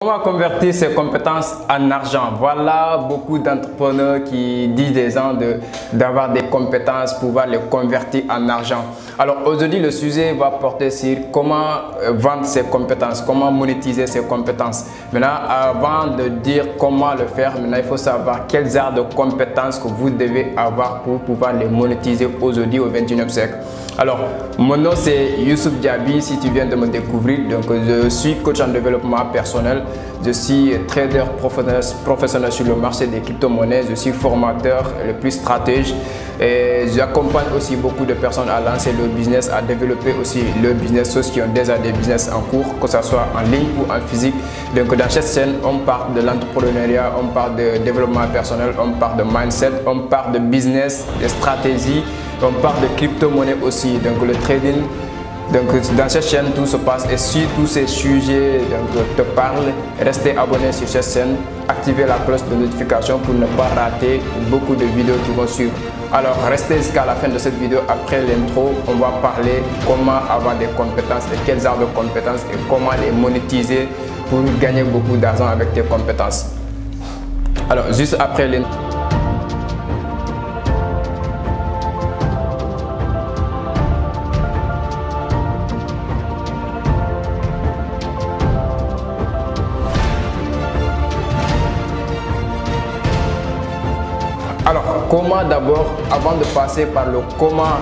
Comment convertir ses compétences en argent? Voilà beaucoup d'entrepreneurs qui disent des gens d'avoir des compétences, pouvoir les convertir en argent. Alors aujourd'hui, le sujet va porter sur comment vendre ses compétences, comment monétiser ses compétences. Maintenant, avant de dire comment le faire, maintenant il faut savoir quels arts de compétences que vous devez avoir pour pouvoir les monétiser aujourd'hui au 21e siècle. Alors, mon nom c'est Youssouf Diaby, si tu viens de me découvrir. Donc, je suis coach en développement personnel, je suis trader professionnel sur le marché des crypto-monnaies, je suis formateur le plus stratège et j'accompagne aussi beaucoup de personnes à lancer leur business, à développer aussi leur business, ceux qui ont déjà des business en cours, que ce soit en ligne ou en physique. Donc, dans cette chaîne, on parle de l'entrepreneuriat, on parle de développement personnel, on parle de mindset, on parle de business, de stratégie. On parle de crypto-monnaie aussi, donc le trading. Donc dans cette chaîne, tout se passe et si tous ces sujets te parlent, restez abonné sur cette chaîne, activez la cloche de notification pour ne pas rater beaucoup de vidéos qui vont suivre. Alors restez jusqu'à la fin de cette vidéo. Après l'intro, on va parler comment avoir des compétences et quels arts de compétences et comment les monétiser pour gagner beaucoup d'argent avec tes compétences. Alors juste après l'intro. Alors, comment d'abord, avant de passer par le comment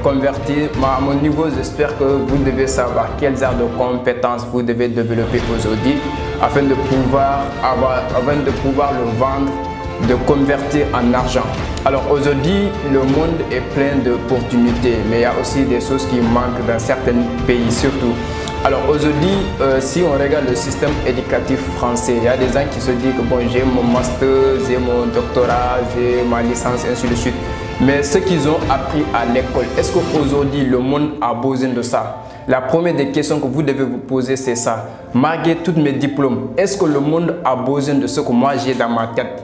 convertir, à mon niveau, j'espère que vous devez savoir quels arts de compétences vous devez développer aujourd'hui afin de pouvoir le vendre, de convertir en argent. Alors aujourd'hui, le monde est plein d'opportunités, mais il y a aussi des choses qui manquent dans certains pays surtout. Alors aujourd'hui, si on regarde le système éducatif français, il y a des gens qui se disent que bon, j'ai mon master, j'ai mon doctorat, j'ai ma licence, ainsi de suite. Mais ce qu'ils ont appris à l'école, est-ce qu'aujourd'hui le monde a besoin de ça? La première des questions que vous devez vous poser, c'est ça. Malgré tous mes diplômes, est-ce que le monde a besoin de ce que moi j'ai dans ma tête?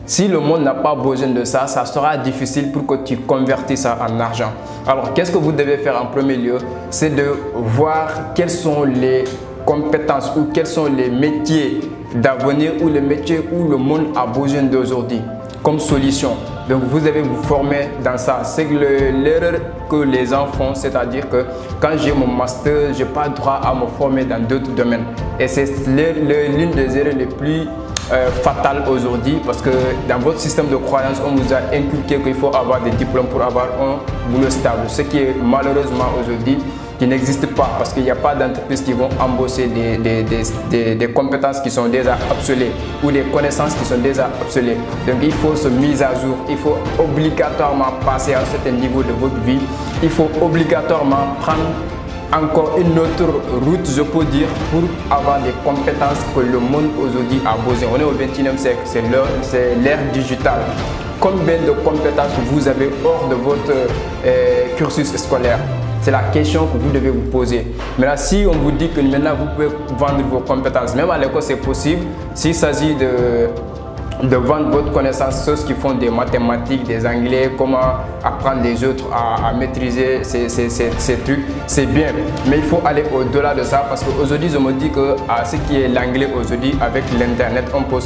Si le monde n'a pas besoin de ça, ça sera difficile pour que tu convertisses ça en argent. Alors, qu'est-ce que vous devez faire en premier lieu? C'est de voir quelles sont les compétences ou quels sont les métiers d'avenir ou les métiers où le monde a besoin d'aujourd'hui comme solution. Donc, vous devez vous former dans ça. C'est l'erreur que les gens font, c'est-à-dire que quand j'ai mon master, je n'ai pas le droit à me former dans d'autres domaines. Et c'est l'une des erreurs les plus fatale aujourd'hui parce que dans votre système de croyance, on vous a inculqué qu'il faut avoir des diplômes pour avoir un boulot stable, ce qui est malheureusement aujourd'hui qui n'existe pas parce qu'il n'y a pas d'entreprises qui vont embaucher des compétences qui sont déjà obsolètes ou des connaissances qui sont déjà obsolètes. Donc il faut se mettre à jour, il faut obligatoirement passer à un certain niveau de votre vie, il faut obligatoirement prendre encore une autre route, je peux dire, pour avoir des compétences que le monde aujourd'hui a besoin. On est au 21e siècle, c'est l'ère digitale. Combien de compétences vous avez hors de votre cursus scolaire? C'est la question que vous devez vous poser. Maintenant, si on vous dit que maintenant vous pouvez vendre vos compétences, même à l'école c'est possible, s'il s'agit de vendre votre connaissance, ceux qui font des mathématiques, des anglais, comment apprendre les autres à maîtriser ces trucs, c'est bien. Mais il faut aller au-delà de ça parce qu'aujourd'hui, je me dis que ce qui est l'anglais aujourd'hui, avec l'internet, on peut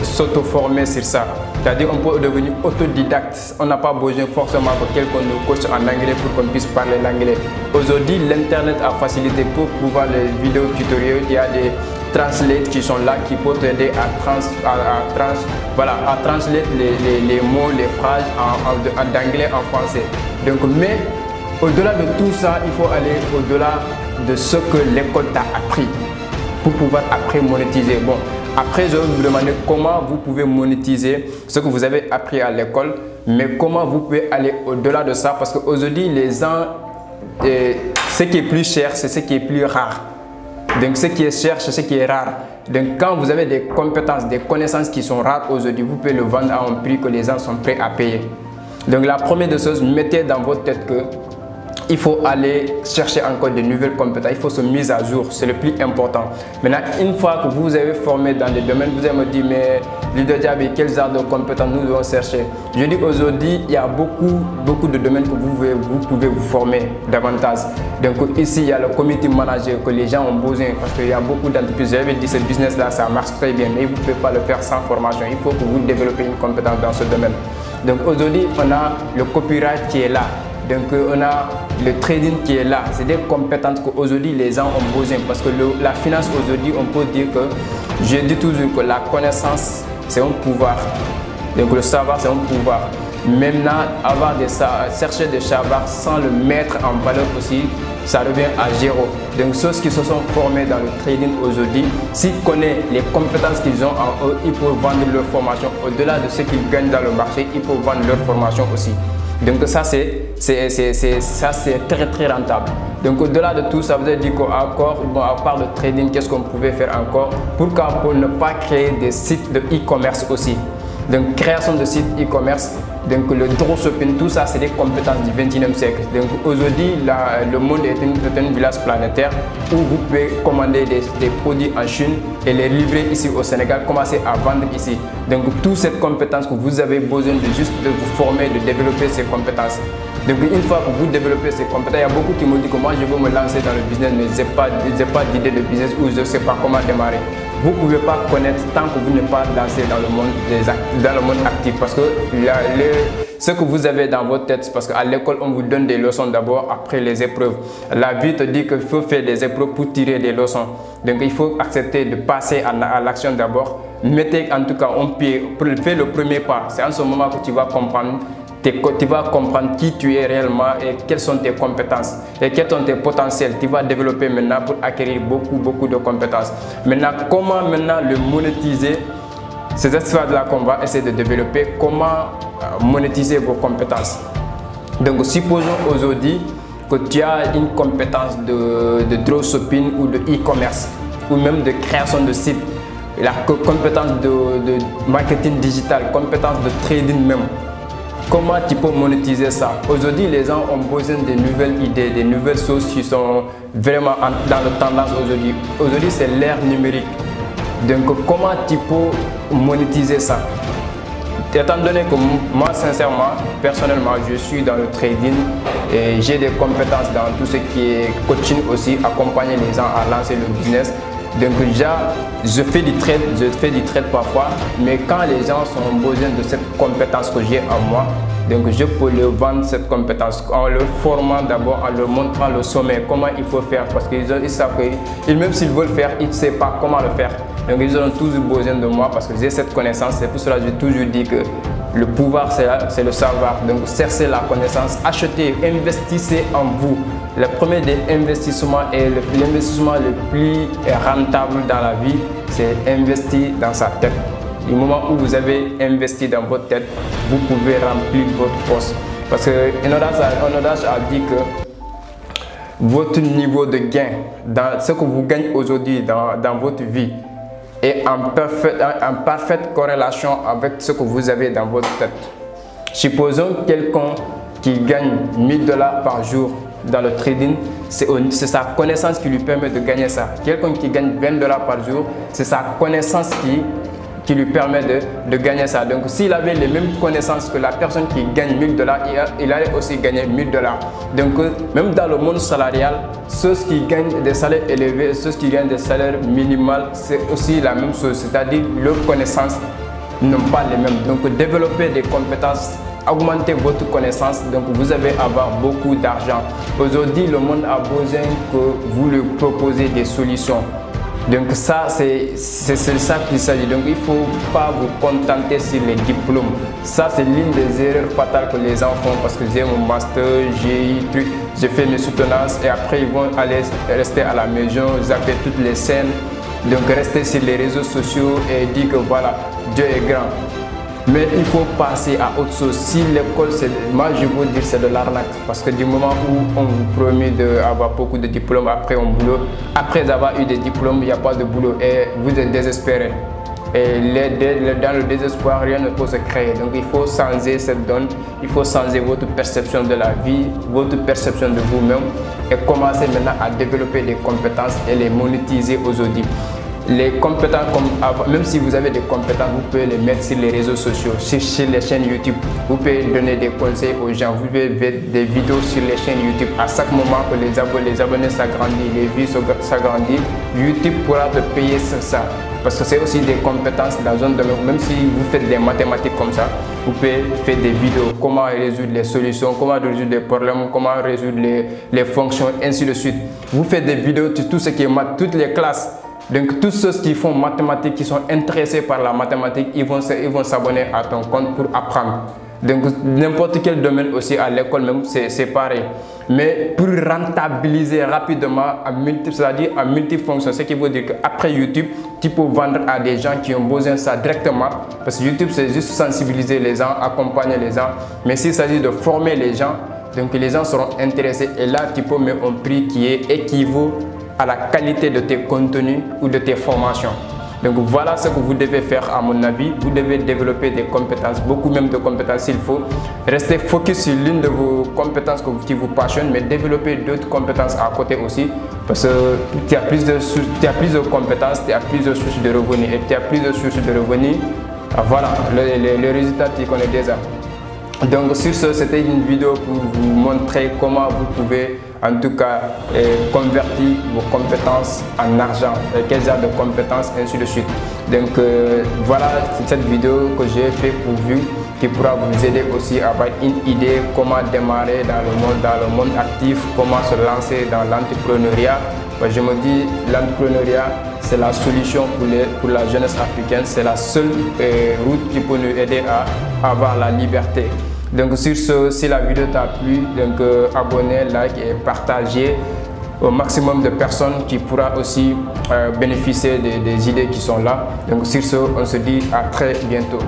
s'auto-former sur ça. C'est-à-dire qu'on peut devenir autodidacte. On n'a pas besoin forcément que quelqu'un nous coach en anglais pour qu'on puisse parler l'anglais. Aujourd'hui, l'internet a facilité pour pouvoir les vidéos tutoriels. Il y a des translates qui sont là, qui peuvent t'aider à translater les mots, les phrases d'anglais en français. Donc, mais au-delà de tout ça, il faut aller au-delà de ce que l'école t'a appris pour pouvoir après monétiser. Bon, après, je vais vous demander comment vous pouvez monétiser ce que vous avez appris à l'école, mais comment vous pouvez aller au-delà de ça parce qu'aujourd'hui, les gens, ce qui est plus cher, c'est ce qui est plus rare. Donc, ce qui est cher, c'est ce qui est rare. Donc, quand vous avez des compétences, des connaissances qui sont rares aujourd'hui, vous pouvez le vendre à un prix que les gens sont prêts à payer. Donc, la première des choses, mettez dans votre tête que il faut aller chercher encore de nouvelles compétences, il faut se mettre à jour, c'est le plus important. Maintenant, une fois que vous avez formé dans les domaines, vous allez me dire, mais Leader Diaby, quels genres de compétences nous devons chercher? Je dis aujourd'hui, il y a beaucoup de domaines que vous pouvez vous former davantage. Donc ici, il y a le community manager que les gens ont besoin parce qu'il y a beaucoup d'entreprises. J'avais dit ce business-là, ça marche très bien, mais vous ne pouvez pas le faire sans formation. Il faut que vous développez une compétence dans ce domaine. Donc aujourd'hui, on a le copyright qui est là. Donc on a le trading qui est là. C'est des compétences qu'aujourd'hui les gens ont besoin parce que la finance aujourd'hui, on peut dire que, je dis toujours que la connaissance c'est un pouvoir. Donc le savoir c'est un pouvoir. Maintenant, chercher des savoirs sans le mettre en valeur aussi, ça revient à zéro. Donc ceux qui se sont formés dans le trading aujourd'hui, s'ils connaissent les compétences qu'ils ont en eux, ils peuvent vendre leur formation. Au-delà de ce qu'ils gagnent dans le marché, ils peuvent vendre leur formation aussi. Donc ça c'est très rentable. Donc au-delà de tout, ça veut dire qu'encore, bon, à part le trading, qu'est-ce qu'on pouvait faire encore? Pourquoi pour ne pas créer des sites de e-commerce aussi? Donc création de sites e-commerce, donc le dropshipping, tout ça c'est des compétences du 21e siècle. Donc aujourd'hui le monde est un village planétaire où vous pouvez commander des produits en Chine et les livrer ici au Sénégal, commencer à vendre ici. Donc toute cette compétence que vous avez besoin de juste de vous former, de développer ces compétences. Donc une fois que vous développez ces compétences, il y a beaucoup qui me disent que moi je veux me lancer dans le business mais je n'ai pas d'idée de business ou je ne sais pas comment démarrer. Vous ne pouvez pas connaître tant que vous n'êtes pas lancé dans le monde actif parce que ce que vous avez dans votre tête, c'est parce qu'à l'école on vous donne des leçons d'abord après les épreuves. La vie te dit qu'il faut faire des épreuves pour tirer des leçons. Donc il faut accepter de passer à l'action d'abord. Mettez en tout cas un pied, fais le premier pas. C'est en ce moment que tu vas comprendre. Tu vas comprendre qui tu es réellement et quelles sont tes compétences et quels sont tes potentiels. Tu vas développer maintenant pour acquérir beaucoup de compétences. Maintenant, comment maintenant le monétiser? C'est cette phase-là qu'on va essayer de développer. Comment monétiser vos compétences? Donc, supposons aujourd'hui que tu as une compétence de dropshipping ou de e-commerce ou même de création de site, la compétence de marketing digital, compétence de trading même. Comment tu peux monétiser ça? Aujourd'hui, les gens ont besoin de nouvelles idées, de nouvelles choses qui sont vraiment dans la tendance aujourd'hui. Aujourd'hui, c'est l'ère numérique. Donc, comment tu peux monétiser ça? Étant donné que moi, sincèrement, personnellement, je suis dans le trading et j'ai des compétences dans tout ce qui est coaching aussi, accompagner les gens à lancer le business. Donc déjà, je fais du trade parfois, mais quand les gens ont besoin de cette compétence que j'ai en moi, donc je peux leur vendre cette compétence en leur formant d'abord, en leur montrant le sommet, comment il faut faire, parce qu'ils savent que même s'ils veulent faire, ils ne savent pas comment le faire. Donc ils auront toujours besoin de moi parce que j'ai cette connaissance. C'est pour cela que j'ai toujours dit que le pouvoir c'est le savoir. Donc cherchez la connaissance, achetez, investissez en vous. Le premier des investissements et l'investissement le plus rentable dans la vie, c'est investir dans sa tête. Du moment où vous avez investi dans votre tête, vous pouvez remplir votre poste. Parce que Onodage a dit que votre niveau de gain, dans ce que vous gagnez aujourd'hui dans votre vie, est en parfaite corrélation avec ce que vous avez dans votre tête. Supposons quelqu'un qui gagne 1000 $ par jour dans le trading, c'est sa connaissance qui lui permet de gagner ça. Quelqu'un qui gagne 20 $ par jour, c'est sa connaissance qui lui permet de gagner ça. Donc s'il avait les mêmes connaissances que la personne qui gagne 1000 $, il allait aussi gagner 1000 $. Donc même dans le monde salarial, ceux qui gagnent des salaires élevés, ceux qui gagnent des salaires minimaux, c'est aussi la même chose. C'est-à-dire leurs connaissances n'ont pas les mêmes. Donc développer des compétences, augmenter votre connaissance, donc vous allez avoir beaucoup d'argent. Aujourd'hui, le monde a besoin que vous lui proposez des solutions. Donc ça, c'est ça qu'il s'agit. Donc il ne faut pas vous contenter sur les diplômes. Ça, c'est l'une des erreurs fatales que les gens font parce que j'ai mon master, j'ai fait mes soutenances et après ils vont aller rester à la maison, zapper toutes les scènes, donc rester sur les réseaux sociaux et dire que voilà, Dieu est grand. Mais il faut passer à autre chose. Si l'école, moi je veux dire c'est de l'arnaque. Parce que du moment où on vous promet d'avoir beaucoup de diplômes, après avoir eu des diplômes, il n'y a pas de boulot et vous êtes désespéré. Et dans le désespoir, rien ne peut se créer. Donc il faut changer cette donne, il faut changer votre perception de la vie, votre perception de vous-même et commencer maintenant à développer des compétences et les monétiser aujourd'hui. les compétences, même si vous avez des compétences, vous pouvez les mettre sur les réseaux sociaux, sur les chaînes YouTube. Vous pouvez donner des conseils aux gens, vous pouvez mettre des vidéos sur les chaînes YouTube. À chaque moment que les abonnés s'agrandissent, les vues s'agrandissent, YouTube pourra te payer sur ça. Parce que c'est aussi des compétences dans un domaine. Même si vous faites des mathématiques comme ça, vous pouvez faire des vidéos, comment résoudre les solutions, comment résoudre les problèmes, comment résoudre les fonctions, ainsi de suite. Vous faites des vidéos sur tout ce qui est maths, toutes les classes. Donc tous ceux qui font mathématiques, qui sont intéressés par la mathématique, ils vont s'abonner à ton compte pour apprendre. Donc n'importe quel domaine aussi, à l'école même, c'est pareil. Mais pour rentabiliser rapidement, c'est-à-dire à multifonction, ce qui veut dire qu'après YouTube, tu peux vendre à des gens qui ont besoin de ça directement. Parce que YouTube, c'est juste sensibiliser les gens, accompagner les gens. Mais s'il s'agit de former les gens, donc les gens seront intéressés. Et là, tu peux mettre un prix qui est équivaut à la qualité de tes contenus ou de tes formations. Donc voilà ce que vous devez faire à mon avis. Vous devez développer des compétences, beaucoup même de compétences s'il faut. Restez focus sur l'une de vos compétences qui vous passionne, mais développer d'autres compétences à côté aussi. Parce que tu as plus de compétences, tu as plus de sources de revenus. Et tu as plus de sources de revenus, voilà, le résultat tu connais déjà. Donc sur ce, c'était une vidéo pour vous montrer comment vous pouvez en tout cas convertir vos compétences en argent, quel genre de compétences, ainsi de suite. Donc voilà, c'est cette vidéo que j'ai fait pour vous, qui pourra vous aider aussi à avoir une idée comment démarrer dans le monde actif, comment se lancer dans l'entrepreneuriat. Je me dis, l'entrepreneuriat, c'est la solution pour la jeunesse africaine, c'est la seule route qui peut nous aider à avoir la liberté. Donc sur ce, si la vidéo t'a plu, donc abonnez, like et partagez au maximum de personnes qui pourra aussi bénéficier des idées qui sont là. Donc sur ce, on se dit à très bientôt.